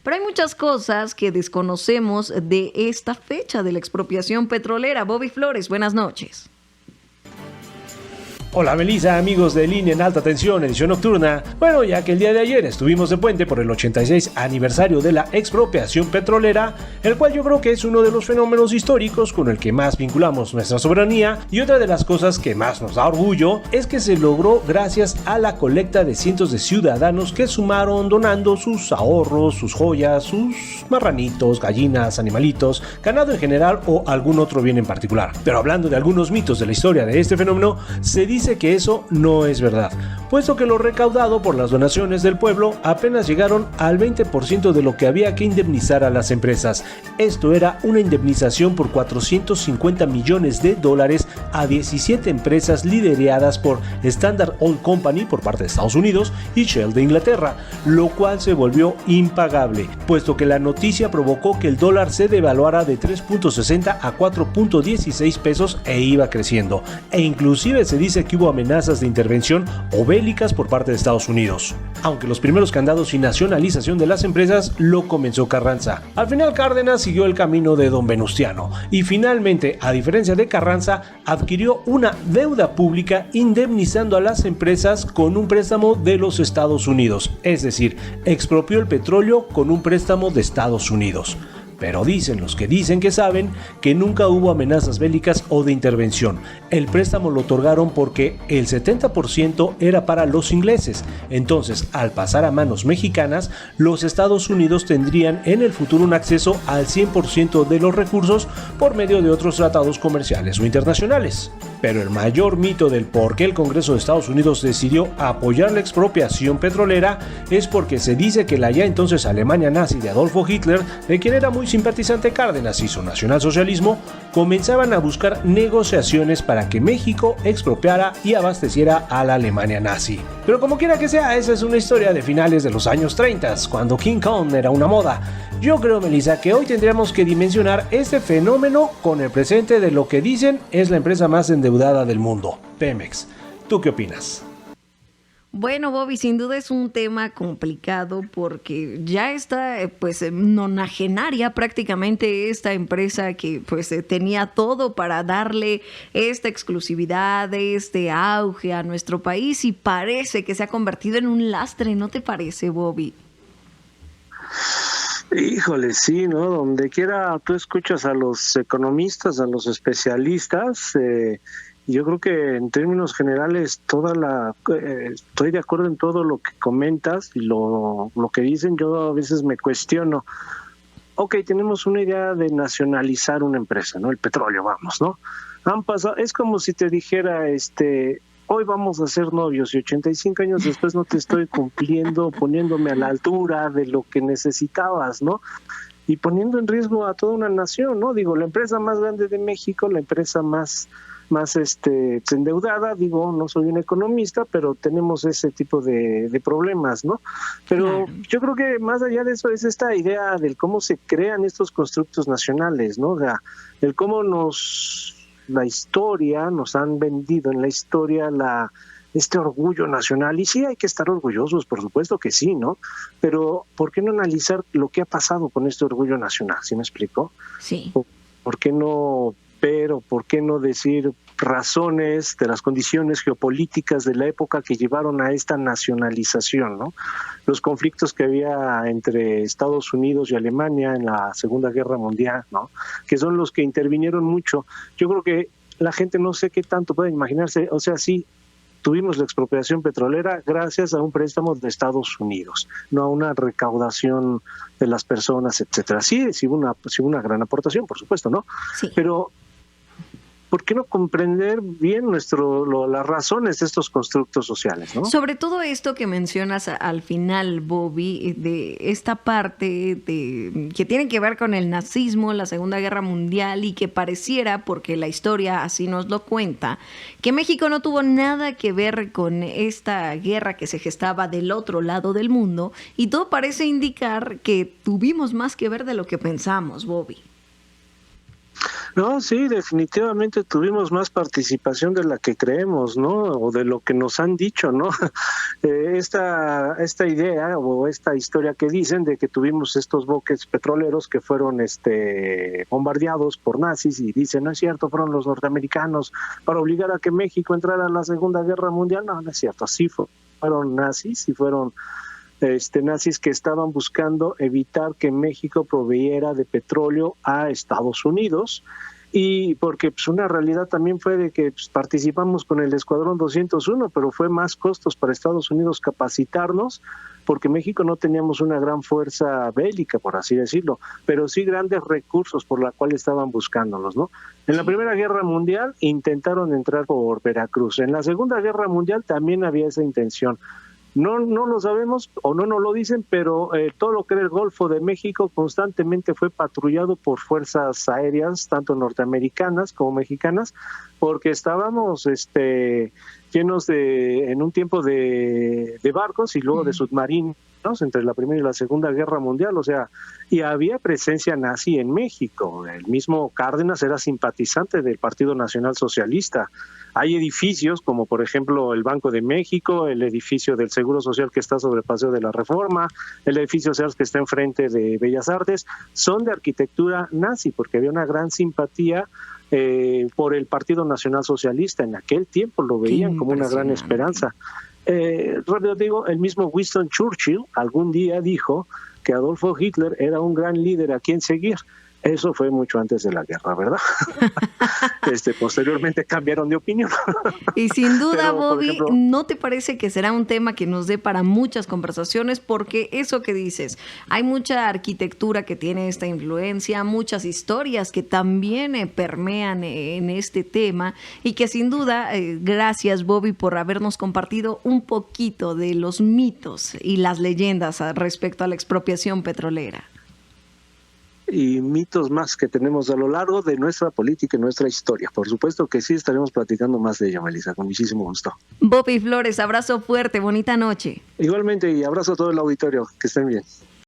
Pero hay muchas cosas que desconocemos de esta fecha de la expropiación petrolera. Bobby Flores, buenas noches. Hola Melissa, amigos de Línea en Alta Tensión, edición nocturna. Bueno, ya que el día de ayer estuvimos de puente por el 86 aniversario de la expropiación petrolera, el cual yo creo que es uno de los fenómenos históricos con el que más vinculamos nuestra soberanía, y otra de las cosas que más nos da orgullo es que se logró gracias a la colecta de cientos de ciudadanos que sumaron donando sus ahorros, sus joyas, sus marranitos, gallinas, animalitos, ganado en general o algún otro bien en particular. Pero hablando de algunos mitos de la historia de este fenómeno, se dice que eso no es verdad, puesto que lo recaudado por las donaciones del pueblo apenas llegaron al 20% de lo que había que indemnizar a las empresas. Esto era una indemnización por $450 millones a 17 empresas lideradas por Standard Oil Company por parte de Estados Unidos y Shell de Inglaterra, lo cual se volvió impagable, puesto que la noticia provocó que el dólar se devaluara de 3.60 a 4.16 pesos e iba creciendo, e inclusive se dice que hubo amenazas de intervención o bélicas por parte de Estados Unidos. Aunque los primeros candados y nacionalización de las empresas lo comenzó Carranza. Al final Cárdenas siguió el camino de don Venustiano y finalmente, a diferencia de Carranza, adquirió una deuda pública indemnizando a las empresas con un préstamo de los Estados Unidos, es decir, expropió el petróleo con un préstamo de Estados Unidos. Pero dicen los que dicen que saben que nunca hubo amenazas bélicas o de intervención. El préstamo lo otorgaron porque el 70% era para los ingleses. Entonces, al pasar a manos mexicanas, los Estados Unidos tendrían en el futuro un acceso al 100% de los recursos por medio de otros tratados comerciales o internacionales. Pero el mayor mito del por qué el Congreso de Estados Unidos decidió apoyar la expropiación petrolera es porque se dice que la ya entonces Alemania nazi de Adolfo Hitler, de quien era muy simpatizante Cárdenas y su nacionalsocialismo, comenzaban a buscar negociaciones para que México expropiara y abasteciera a la Alemania nazi. Pero como quiera que sea, esa es una historia de finales de los años 30, cuando King Kong era una moda. Yo creo, Melissa, que hoy tendríamos que dimensionar este fenómeno con el presente de lo que dicen es la empresa más endeudada del mundo, Pemex. ¿Tú qué opinas? Bueno, Bobby, sin duda es un tema complicado porque ya está nonagenaria prácticamente esta empresa que tenía todo para darle esta exclusividad, este auge a nuestro país, y parece que se ha convertido en un lastre, ¿no te parece, Bobby? Híjole, sí, ¿no? Donde quiera tú escuchas a los economistas, a los especialistas, yo creo que en términos generales estoy de acuerdo en todo lo que comentas y lo que dicen. Yo a veces me cuestiono. Ok, tenemos una idea de nacionalizar una empresa, ¿no? El petróleo, vamos, ¿no? Es como si te dijera, hoy vamos a ser novios y 85 años después no te estoy cumpliendo, poniéndome a la altura de lo que necesitabas, ¿no? Y poniendo en riesgo a toda una nación, ¿no? Digo, la empresa más grande de México, la empresa más endeudada, digo, no soy un economista, pero tenemos ese tipo de problemas, ¿no? Pero yo creo que más allá de eso es esta idea del cómo se crean estos constructos nacionales, ¿no? O sea, el cómo la historia, nos han vendido en la historia este orgullo nacional, y sí hay que estar orgullosos, por supuesto que sí, ¿no? Pero ¿por qué no analizar lo que ha pasado con este orgullo nacional? ¿Sí me explico? Sí. ¿Por qué no decir razones de las condiciones geopolíticas de la época que llevaron a esta nacionalización, ¿no? Los conflictos que había entre Estados Unidos y Alemania en la Segunda Guerra Mundial, ¿no? Que son los que intervinieron mucho. Yo creo que la gente no sé qué tanto puede imaginarse, o sea, sí, tuvimos la expropiación petrolera gracias a un préstamo de Estados Unidos, no a una recaudación de las personas, etcétera. Sí hubo una gran aportación, por supuesto, ¿no? Sí. Pero ¿por qué no comprender bien las razones de estos constructos sociales, ¿no? Sobre todo esto que mencionas al final, Bobby, de esta parte que tiene que ver con el nazismo, la Segunda Guerra Mundial, y que pareciera, porque la historia así nos lo cuenta, que México no tuvo nada que ver con esta guerra que se gestaba del otro lado del mundo, y todo parece indicar que tuvimos más que ver de lo que pensamos, Bobby. No, sí, definitivamente tuvimos más participación de la que creemos, ¿no? O de lo que nos han dicho, ¿no? Esta idea o esta historia que dicen de que tuvimos estos buques petroleros que fueron bombardeados por nazis, y dicen, no es cierto, fueron los norteamericanos para obligar a que México entrara a la Segunda Guerra Mundial. No, no es cierto, así fueron nazis y fueron nazis que estaban buscando evitar que México proveyera de petróleo a Estados Unidos, y porque pues una realidad también fue de que pues, participamos con el Escuadrón 201, pero fue más costos para Estados Unidos capacitarnos, porque México no teníamos una gran fuerza bélica, por así decirlo, pero sí grandes recursos por la cual estaban buscándolos, ¿no? En la Primera Guerra Mundial intentaron entrar por Veracruz. En la Segunda Guerra Mundial también había esa intención. No lo sabemos o no nos lo dicen, pero todo lo que era el Golfo de México constantemente fue patrullado por fuerzas aéreas, tanto norteamericanas como mexicanas, porque estábamos llenos en un tiempo de barcos y luego de submarinos entre la Primera y la Segunda Guerra Mundial, o sea, y había presencia nazi en México. El mismo Cárdenas era simpatizante del Partido Nacional Socialista. Hay edificios como por ejemplo el Banco de México, el edificio del Seguro Social que está sobre el Paseo de la Reforma, el edificio Sears que está enfrente de Bellas Artes, son de arquitectura nazi porque había una gran simpatía por el Partido Nacional Socialista. En aquel tiempo lo veían como una gran esperanza. Rápido digo, el mismo Winston Churchill algún día dijo que Adolfo Hitler era un gran líder a quien seguir. Eso fue mucho antes de la guerra, ¿verdad? Posteriormente cambiaron de opinión. Y sin duda, pero, Bobby, ejemplo, ¿no te parece que será un tema que nos dé para muchas conversaciones? Porque eso que dices, hay mucha arquitectura que tiene esta influencia, muchas historias que también permean en este tema, y que sin duda, gracias, Bobby, por habernos compartido un poquito de los mitos y las leyendas respecto a la expropiación petrolera. Y mitos más que tenemos a lo largo de nuestra política y nuestra historia. Por supuesto que sí, estaremos platicando más de ella, Melissa, con muchísimo gusto. Bobby Flores, abrazo fuerte, bonita noche. Igualmente, y abrazo a todo el auditorio, que estén bien.